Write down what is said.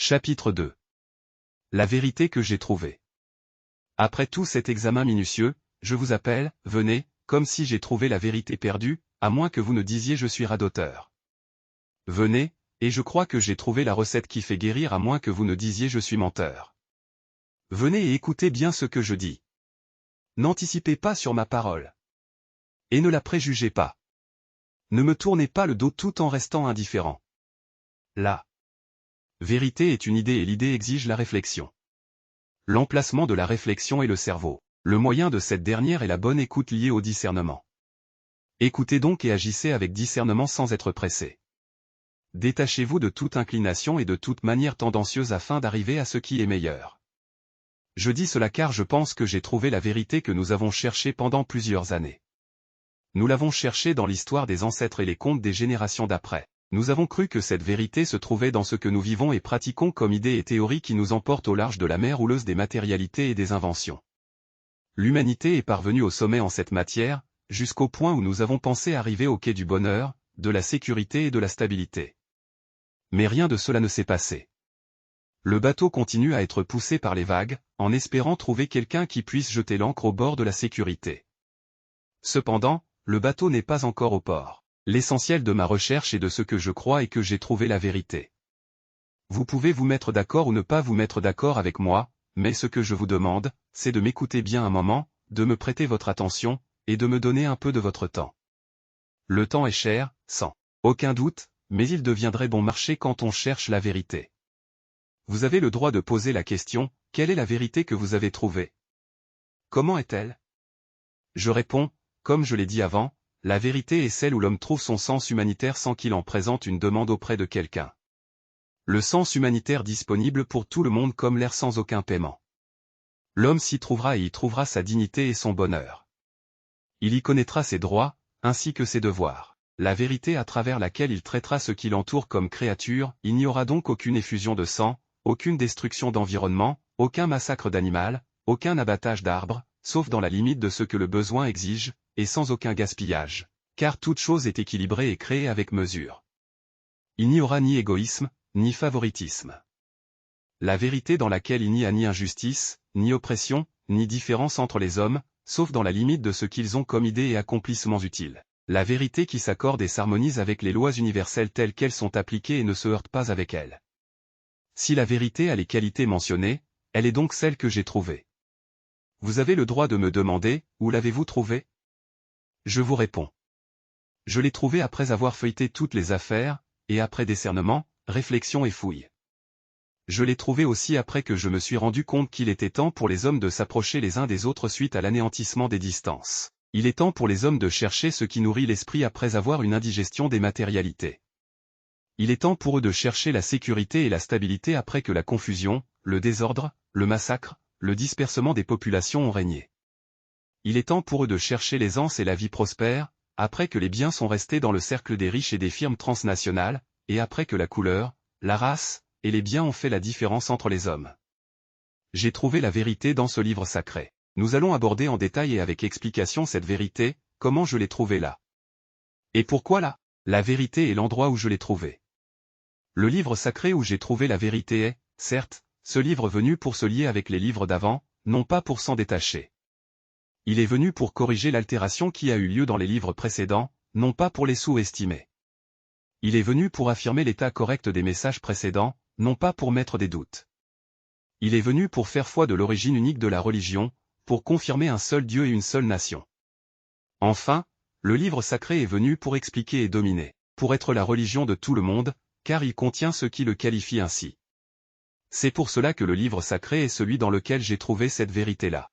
Chapitre 2. La vérité que j'ai trouvée. Après tout cet examen minutieux, je vous appelle, venez, comme si j'ai trouvé la vérité perdue, à moins que vous ne disiez je suis radoteur. Venez, et je crois que j'ai trouvé la recette qui fait guérir à moins que vous ne disiez je suis menteur. Venez et écoutez bien ce que je dis. N'anticipez pas sur ma parole. Et ne la préjugez pas. Ne me tournez pas le dos tout en restant indifférent. La vérité est une idée et l'idée exige la réflexion. L'emplacement de la réflexion est le cerveau. Le moyen de cette dernière est la bonne écoute liée au discernement. Écoutez donc et agissez avec discernement sans être pressé. Détachez-vous de toute inclination et de toute manière tendancieuse afin d'arriver à ce qui est meilleur. Je dis cela car je pense que j'ai trouvé la vérité que nous avons cherchée pendant plusieurs années. Nous l'avons cherchée dans l'histoire des ancêtres et les contes des générations d'après. Nous avons cru que cette vérité se trouvait dans ce que nous vivons et pratiquons comme idées et théories qui nous emportent au large de la mer houleuse des matérialités et des inventions. L'humanité est parvenue au sommet en cette matière, jusqu'au point où nous avons pensé arriver au quai du bonheur, de la sécurité et de la stabilité. Mais rien de cela ne s'est passé. Le bateau continue à être poussé par les vagues, en espérant trouver quelqu'un qui puisse jeter l'ancre au bord de la sécurité. Cependant, le bateau n'est pas encore au port. L'essentiel de ma recherche et de ce que je crois est que j'ai trouvé la vérité. Vous pouvez vous mettre d'accord ou ne pas vous mettre d'accord avec moi, mais ce que je vous demande, c'est de m'écouter bien un moment, de me prêter votre attention, et de me donner un peu de votre temps. Le temps est cher, sans aucun doute, mais il deviendrait bon marché quand on cherche la vérité. Vous avez le droit de poser la question, quelle est la vérité que vous avez trouvée? Comment est-elle? Je réponds, comme je l'ai dit avant, la vérité est celle où l'homme trouve son sens humanitaire sans qu'il en présente une demande auprès de quelqu'un. Le sens humanitaire disponible pour tout le monde comme l'air sans aucun paiement. L'homme s'y trouvera et y trouvera sa dignité et son bonheur. Il y connaîtra ses droits, ainsi que ses devoirs. La vérité à travers laquelle il traitera ce qui l'entoure comme créature, il n'y aura donc aucune effusion de sang, aucune destruction d'environnement, aucun massacre d'animal, aucun abattage d'arbres, sauf dans la limite de ce que le besoin exige, et sans aucun gaspillage, car toute chose est équilibrée et créée avec mesure. Il n'y aura ni égoïsme, ni favoritisme. La vérité dans laquelle il n'y a ni injustice, ni oppression, ni différence entre les hommes, sauf dans la limite de ce qu'ils ont comme idées et accomplissements utiles. La vérité qui s'accorde et s'harmonise avec les lois universelles telles qu'elles sont appliquées et ne se heurte pas avec elles. Si la vérité a les qualités mentionnées, elle est donc celle que j'ai trouvée. Vous avez le droit de me demander, où l'avez-vous trouvée? Je vous réponds. Je l'ai trouvée après avoir feuilleté toutes les affaires, et après discernement, réflexion et fouille. Je l'ai trouvée aussi après que je me suis rendu compte qu'il était temps pour les hommes de s'approcher les uns des autres suite à l'anéantissement des distances. Il est temps pour les hommes de chercher ce qui nourrit l'esprit après avoir une indigestion des matérialités. Il est temps pour eux de chercher la sécurité et la stabilité après que la confusion, le désordre, le massacre, le dispersement des populations ont régné. Il est temps pour eux de chercher l'aisance et la vie prospère, après que les biens sont restés dans le cercle des riches et des firmes transnationales, et après que la couleur, la race, et les biens ont fait la différence entre les hommes. J'ai trouvé la vérité dans ce livre sacré. Nous allons aborder en détail et avec explication cette vérité, comment je l'ai trouvée là. Et pourquoi là? La vérité est l'endroit où je l'ai trouvée. Le livre sacré où j'ai trouvé la vérité est, certes, ce livre venu pour se lier avec les livres d'avant, non pas pour s'en détacher. Il est venu pour corriger l'altération qui a eu lieu dans les livres précédents, non pas pour les sous-estimer. Il est venu pour affirmer l'état correct des messages précédents, non pas pour mettre des doutes. Il est venu pour faire foi de l'origine unique de la religion, pour confirmer un seul Dieu et une seule nation. Enfin, le livre sacré est venu pour expliquer et dominer, pour être la religion de tout le monde, car il contient ce qui le qualifie ainsi. C'est pour cela que le livre sacré est celui dans lequel j'ai trouvé cette vérité-là.